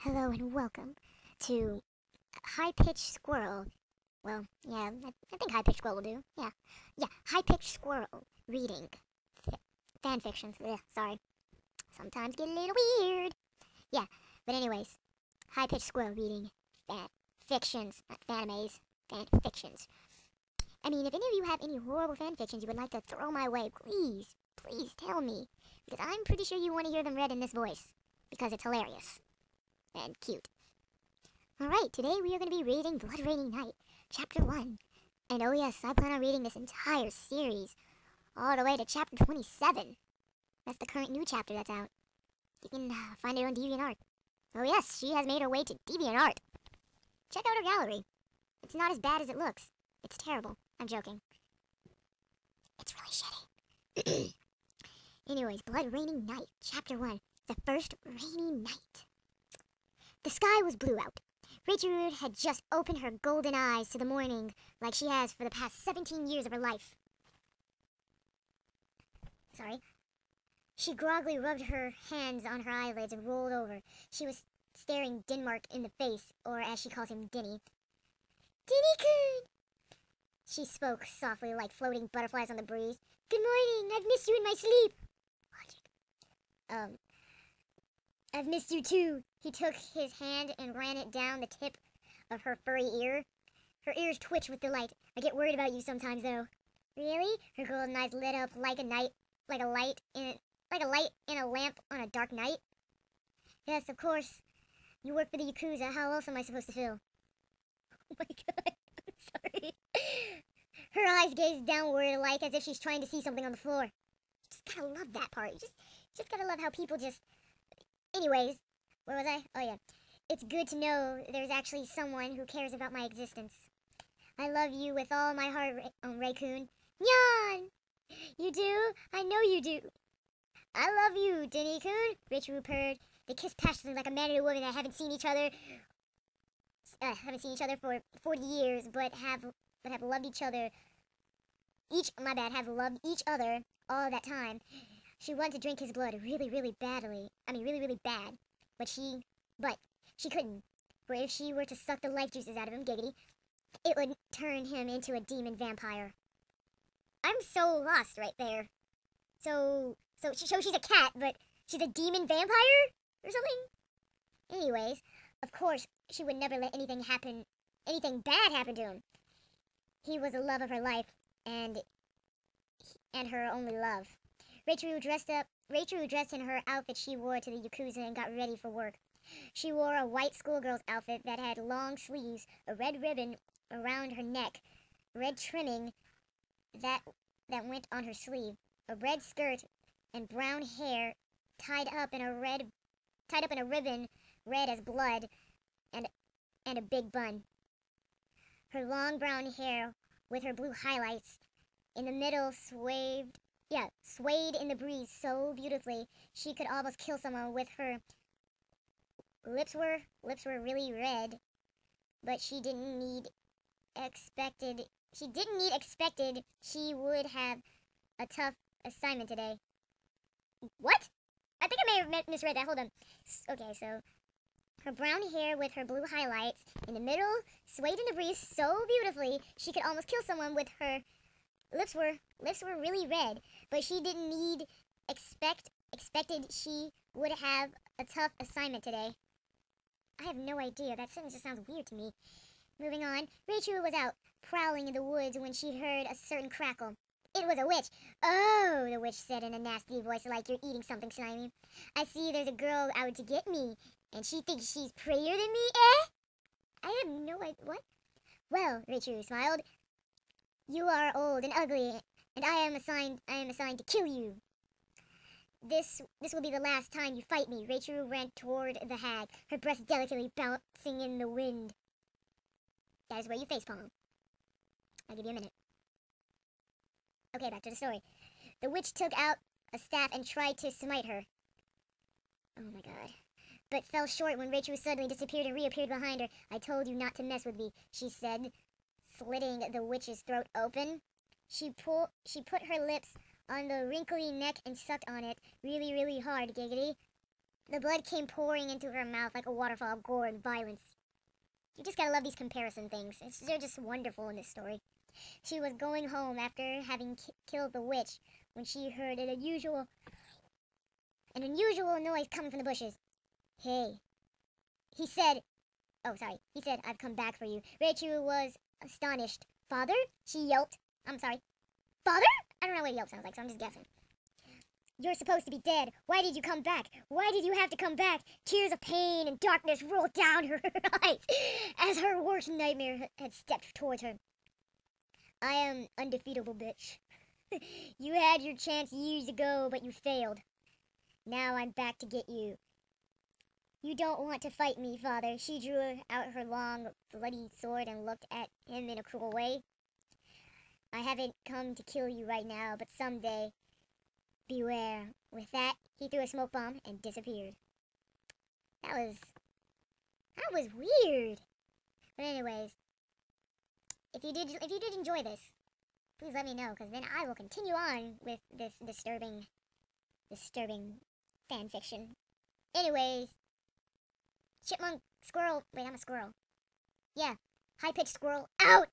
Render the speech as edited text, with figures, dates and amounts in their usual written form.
Hello and welcome to High Pitched Squirrel. Well, yeah, I think High Pitched Squirrel will do. Yeah, High Pitched Squirrel reading fan fictions. Ugh, sorry, sometimes get a little weird. Yeah, but anyways, High Pitched Squirrel reading fan fictions, not fanimes, fan fictions. I mean, if any of you have any horrible fan fictions you would like to throw my way, please tell me, because I'm pretty sure you want to hear them read in this voice, because it's hilarious and cute. Alright, today we are going to be reading Blood Raining Night, Chapter 1. And oh yes, I plan on reading this entire series, all the way to Chapter 27. That's the current new chapter that's out. You can find it on DeviantArt. Oh yes, she has made her way to DeviantArt. Check out her gallery. It's not as bad as it looks. It's terrible. I'm joking. It's really shitty. Anyways, Blood Raining Night, Chapter 1. The first rainy night. The sky was blue out. Rachel had just opened her golden eyes to the morning like she has for the past 17 years of her life. Sorry. She groggily rubbed her hands on her eyelids and rolled over. She was staring Denmark in the face, or as she calls him, Denny. Denny-kun! She spoke softly like floating butterflies on the breeze. Good morning, I've missed you in my sleep. Logic. I've missed you too. He took his hand and ran it down the tip of her furry ear. Her ears twitched with delight. I get worried about you sometimes, though. Really? Her golden eyes lit up like a light in a lamp on a dark night. Yes, of course. You work for the Yakuza. How else am I supposed to feel? Oh my god. I'm sorry. Her eyes gazed downward like as if she's trying to see something on the floor. Just gotta love that part. Just gotta love how people just... Anyways, where was I? Oh yeah. It's good to know there's actually someone who cares about my existence. I love you with all my heart, Raccoon. Nyan! You do? I know you do. I love you, Denny-kun, Richu purred. They kissed passionately like a man and a woman that haven't seen each other for 40 years, but have loved each other. Have loved each other all that time. She wanted to drink his blood really badly. I mean, really bad. But she couldn't. For if she were to suck the life juices out of him, giggity, it would turn him into a demon vampire. I'm so lost right there. So she's a cat, but she's a demon vampire? Or something? Anyways, of course, she would never let anything bad happen to him. He was the love of her life, and her only love. Rachel dressed in her outfit she wore to the Yakuza and got ready for work. She wore a white schoolgirl's outfit that had long sleeves, a red ribbon around her neck, red trimming that went on her sleeve, a red skirt, and brown hair tied up in a ribbon red as blood, and a big bun. Her long brown hair with her blue highlights in the middle swayed in the breeze so beautifully she could almost kill someone with her. Lips were really red, but she didn't need expected. She would have a tough assignment today. What? I think I may have misread that. Hold on. Okay, so her brown hair with her blue highlights in the middle swayed in the breeze so beautifully she could almost kill someone with her. Lips were really red, but she didn't need expected she would have a tough assignment today. I have no idea. That sentence just sounds weird to me. Moving on, Rachel was out prowling in the woods when she heard a certain crackle. It was a witch. Oh, the witch said in a nasty voice like you're eating something slimy. I see there's a girl out to get me, and she thinks she's prettier than me, eh? I have no idea. What? Well, Rachel smiled. You are old and ugly, and I am assigned to kill you. This will be the last time you fight me. Rachel ran toward the hag, her breast delicately bouncing in the wind. That is where you facepalm. I'll give you a minute. Okay, back to the story. The witch took out a staff and tried to smite her. Oh my god. But fell short when Rachel suddenly disappeared and reappeared behind her. I told you not to mess with me, she said, slitting the witch's throat open. She put her lips on the wrinkly neck and sucked on it really hard, giggity. The blood came pouring into her mouth like a waterfall of gore and violence. You just gotta love these comparison things. They're just wonderful in this story. She was going home after having killed the witch when she heard an unusual noise coming from the bushes. Hey. He said, I've come back for you. Rachel was astonished. Father? She yelped. I'm sorry. Father? I don't know what yelp sounds like, so I'm just guessing. You're supposed to be dead. Why did you come back? Why did you have to come back? Tears of pain and darkness rolled down her eyes as her worst nightmare had stepped towards her. I am undefeatable, bitch. You had your chance years ago, but you failed. Now I'm back to get you. You don't want to fight me, Father. She drew out her long, bloody sword and looked at him in a cruel way. I haven't come to kill you right now, but someday. Beware. With that, he threw a smoke bomb and disappeared. That was weird. But anyways, if you did enjoy this, please let me know, because then I will continue on with this disturbing fan fiction. Anyways, chipmunk, squirrel. Wait, I'm a squirrel. Yeah, high-pitched squirrel out.